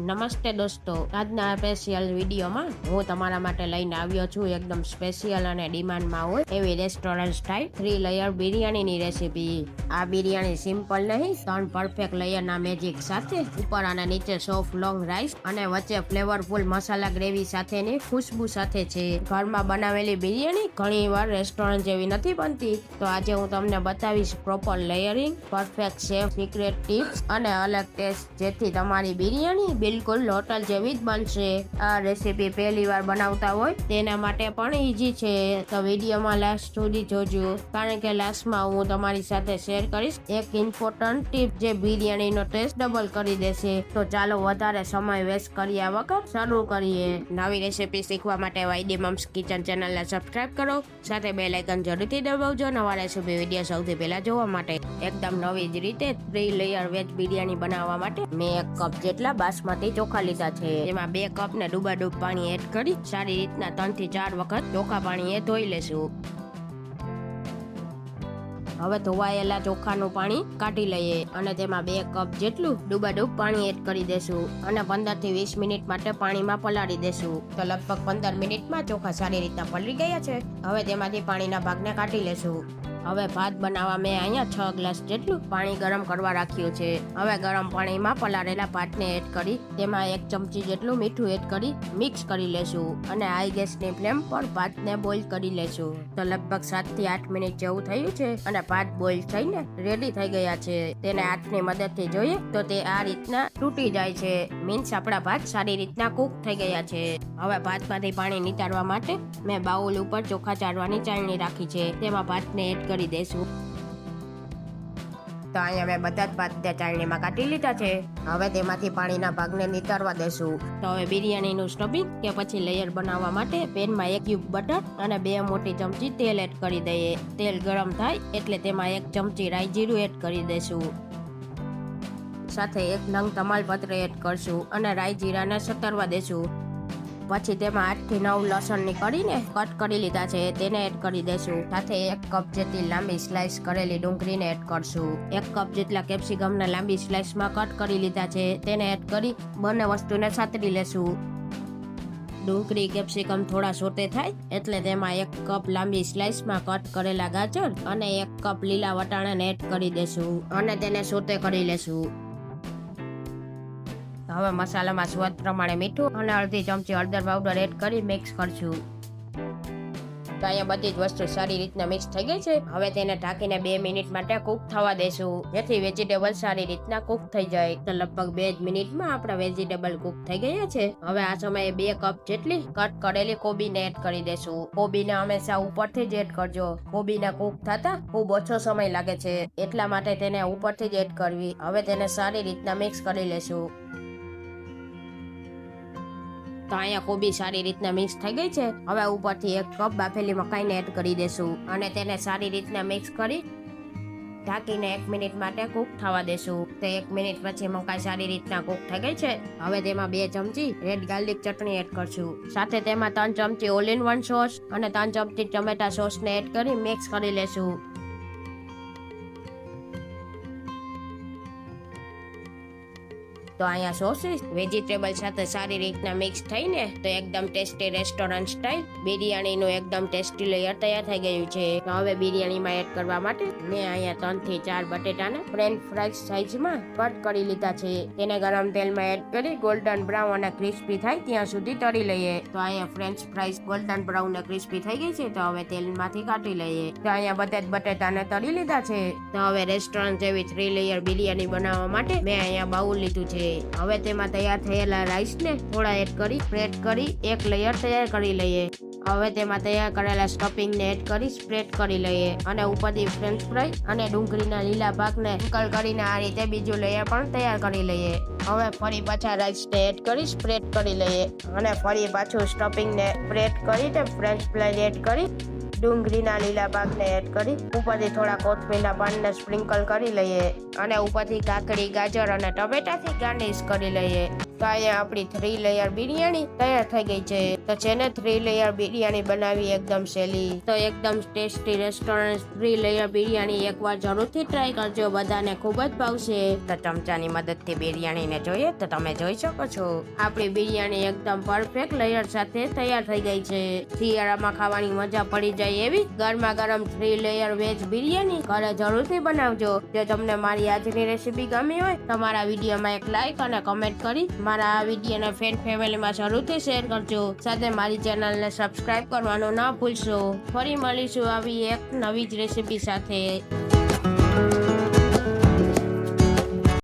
નમસ્તે દોસ્તો, આજના સ્પેશિયલ વિડીયોમાં હું તમારા માટે લઈને આવ્યો છું એકદમ સ્પેશિયલ અને ડિમાન્ડમાં હોય એવી રેસ્ટોરન્ટ સ્ટાઇલ 3 લેયર બિરયાનીની રેસીપી. આ બિરયાની સિમ્પલ નહીં, 3 પરફેક્ટ લેયરના મેજિક સાથે ઉપર અને નીચે સોફ્ટ લોંગ રાઈસ અને વચ્ચે ફ્લેવરફુલ મસાલા ગ્રેવી સાથેની ખુશ્બુ સાથે છે. ઘરમાં બનાવેલી બિરયાની ઘણીવાર રેસ્ટોરન્ટ જેવી નથી બનતી, તો આજે હું તમને બતાવીશ proper layering, perfect chef secret tips અને અલગ ટેસ્ટ, જેથી તમારી બિરયાની બિલકુલ હોટલ જેવી જ બનશે. આ રેસીપી પહેલી વાર બનાવતા હોય તેના માટે પણ ઈઝી છે, તો વિડીયોમાં લાસ્ટ સુધી જોજો, કારણ કે લાસ્ટમાં હું તમારી સાથે શેર કરીશ એક ઇમ્પોર્ટન્ટ ટીપ જે બિરયાનીનો ટેસ્ટ ડબલ કરી દેશે. તો ચાલો વધારે સમય વેસ્ટ કર્યા વગર શરૂ કરીએ. નવી રેસીપી શીખવા માટે વાયડી મમ્સ કિચન ચેનલને સબસ્ક્રાઇબ કરો, સાથે બેલ આઇકન જરૂરથી દબાવજો નવા રેસીપી વિડીયો સૌથી પહેલા જોવા માટે. એકદમ નવી જ રીતે 3 લેયર વેજ બિરયાની બનાવવા માટે મેં 1 કપ જેટલા બાસમતી ચોખા લીધા છે. એમાં 2 કપ ને ડૂબાડૂબ પાણી એડ કરી સારી રીતના 3 થી 4 વખત ચોખા પાણીએ ધોઈ લેશું. હવે ધોવાયેલા ચોખાનું પાણી કાઢી લઈએ અને તેમાં 2 કપ જેટલું ડૂબાડૂબ પાણી એડ કરી દેશું અને 15 થી 20 મિનિટ માટે પાણીમાં પલાળી દેશું. તો લગભગ 15 મિનિટમાં ચોખા સારી રીતના પલળી ગયા છે. હવે તેમાંથી પાણીના ભાગને કાઢી લેશું. હવે ભાત બનાવવા મેં અહીંયા 6 ગ્લાસ જેટલું પાણી ગરમ કરવા રાખ્યું છે. હવે ગરમ પાણીમાં પલાળેલા ભાતને એડ કરી તેમાં 1 ચમચી જેટલું મીઠું એડ કરી મિક્સ કરી લેશું અને હાઈ ગેસની ફ્લેમ પર ભાતને બોઇલ કરી લેશું. તો લગભગ 7 થી 8 મિનિટ જેવું થયું છે અને ભાત બોઇલ થઈને રેડી થઈ ગયા છે. તેને હાથની મદદથી જોઈએ તો તે આ રીતના તૂટી જાય છે, મીન્સ આપણા ભાત સારી રીતના કૂક થઈ ગયા છે. હવે ભાતમાંથી પાણી નિતારવા માટે મેં બાઉલ ઉપર ચોખા ચાળવાની ચાળણી રાખી છે, તેમાં ભાતને એડ કરી દેશું. તો અહીંયા મેં બધા જ ભાતને ચાળણીમાં કાઢી લીધા છે. હવે તેમાંથી પાણીના ભાગને નિતારવા દેશું. તો હવે બિરયાનીનું સ્ટફિંગ કે પછી લેયર બનાવવા માટે પેનમાં 1 ક્યુબ બટર અને 2 મોટી ચમચી તેલ એડ કરી દઈએ. તેલ ગરમ થાય એટલે તેમાં 1 ચમચી રાઈ જીરું એડ કરી દેશું. સાથે 1 નંગ તમાલપત્ર એડ કરશું અને રાઈ જીરાને સતરવા દેશું. પછી તેમાં 8 થી 9 લસણની કળીને કટ કરી લીધા છે તેને એડ કરી દેશું. સાથે 1 કપ જેટલી લાંબી સ્લાઇસ કરેલી ડુંગળીને એડ કરશું. 1 કપ જેટલા કેપ્સિકમને લાંબી સ્લાઇસમાં કટ કરી લીધા છે તેને એડ કરી બંને વસ્તુને સાતરી લેશું. ડુંગળી કેપ્સિકમ થોડા સોતે થાય એટલે તેમાં 1 કપ લાંબી સ્લાઇસમાં કટ કરેલા ગાજર અને 1 કપ લીલા વટાણાને એડ કરી દેશું અને તેને સોતે કરી લેશું. હવે મસાલામાં સ્વાદ પ્રમાણે મીઠું અને અડધી ચમચી હળદર પાવડર એડ કરી મિક્સ કરશું. તો અહીંયા બધી જ વસ્તુ સારી રીતના મિક્સ થઈ ગઈ છે. હવે તેને ઢાંકીને 2 મિનિટ માટે કૂક થવા દેશું, જેથી વેજીટેબલ સારી રીતના કૂક થઈ જાય. તો લગભગ 2 જ મિનિટમાં આપણા વેજીટેબલ કૂક થઈ ગયા છે. હવે આ સમયે 2 કપ જેટલી કટ કરેલી કોબીને એડ કરી દેશું. કોબીને હંમેશા ઉપરથી જ એડ કરજો, કોબીને કૂક થતા ખૂબ ઓછો સમય લાગે છે, એટલા માટે તેને ઉપરથી જ એડ કરવી. હવે તેને સારી રીતના મિક્સ કરી લેશું. તો અહીંયા કોબી સારી રીતના મિક્સ થઈ ગઈ છે. હવે ઉપરથી 1 કપ બાફેલી મકાઈને એડ કરી દેશું અને તેને સારી રીતના મિક્સ કરી ઢાંકીને 1 મિનિટ માટે કૂક થવા દેશું. તો 1 મિનિટ પછી મકાઈ સારી રીતના કૂક થઈ ગઈ છે. હવે તેમાં 2 ચમચી રેડ ગાર્લિક ચટણી એડ કરશું. સાથે તેમાં 3 ચમચી ઓલ ઇન વન સોસ અને 3 ચમચી ટમેટા સોસને એડ કરી મિક્સ કરી લેશું. તો અહીંયા સોસીસ વેજીટેબલ સાથે સારી રીતના મિક્સ થઈને તો એકદમ ટેસ્ટી રેસ્ટોરન્ટ સ્ટાઇલ બિરયાનીનું એકદમ ટેસ્ટી લેયર તૈયાર થઈ ગયું છે. તો હવે બિરયાનીમાં એડ કરવા માટે મેં અહીંયા 3 થી 4 બટેટાને ફ્રેન્ચ ફ્રાઈઝ સાઈઝમાં કટ કરી લીધા છે. તેને ગરમ તેલમાં એડ કરી ગોલ્ડન બ્રાઉન અને ક્રિસ્પી થાય ત્યાં સુધી તળી લઈએ. તો અહીંયા ફ્રેન્ચ ફ્રાઈઝ ગોલ્ડન બ્રાઉન અને ક્રિસ્પી થઈ ગઈ છે. તો હવે તેલમાંથી કાઢી લઈએ. તો અહીંયા બધા જ બટેટાને તળી લીધા છે. તો હવે રેસ્ટોરન્ટ જેવી 3 લેયર બિરયાની બનાવવા માટે મેં અહીંયા બાઉલ લીધું છે. હવે તેમાં તૈયાર થયેલા રાઈસને થોડા એડ કરી સ્પ્રેડ કરી 1 લેયર તૈયાર કરી લઈએ. હવે તેમાં તૈયાર કરેલા સ્ટફિંગને એડ કરી સ્પ્રેડ કરી લઈએ અને ઉપરથી ફ્રેન્ચ ફ્રાઈ અને ડુંગળીના લીલા ભાગને સ્પ્રિંકલ કરીને આ રીતે બીજું લેયર પણ તૈયાર કરી લઈએ. હવે ફરી પાછા રાઈસને એડ કરી સ્પ્રેડ કરી લઈએ અને ફરી પાછું સ્ટફિંગને સ્પ્રેડ કરીને ફ્રેન્ચ ફ્રાઈ એડ કરી ડુંગળીના લીલા ભાગને એડ કરી ઉપરથી થોડા કોથમીરના પાનને સ્પ્રિંકલ કરી લઈએ અને ઉપરથી કાકડી, ગાજર અને ટમેટાથી ગાર્નિશ કરી લઈએ. તો અહીંયા આપણી 3 લેયર બિરયાની તૈયાર થઈ ગઈ છે. તો જેને 3 લેયર બિરયાની બનાવી એકદમ સહેલી તો એકદમ ટેસ્ટી રેસ્ટોરન્ટ 3 લેયર બિરયાની એકવાર જરૂરથી ટ્રાય કરજો, બધાને ખૂબ જ ભાવશે. તો ચમચાની મદદથી બિરયાનીને જોઈએ તો તમે જોઈ શકો છો આપણી બિરયાની એકદમ પરફેક્ટ લેયર સાથે તૈયાર થઈ ગઈ છે. શિયાળામાં ખાવાની મજા પડી જાય એવી ગરમા ગરમ 3 લેયર વેજ બિરયાની ઘરે જરૂરથી બનાવજો. જો તમને મારી આજની રેસીપી ગમી હોય તો મારા વિડીયોમાં એક લાઈક અને કમેન્ટ કરી મારા આ વિડીયોને ફ્રેન્ડ ફેમિલીમાં જરૂરથી શેર કરજો. સાથે મારી ચેનલને સબસ્ક્રાઇબ કરવાનું ના ભૂલશો. ફરી મળીશું આવી એક નવી જ રેસીપી સાથે.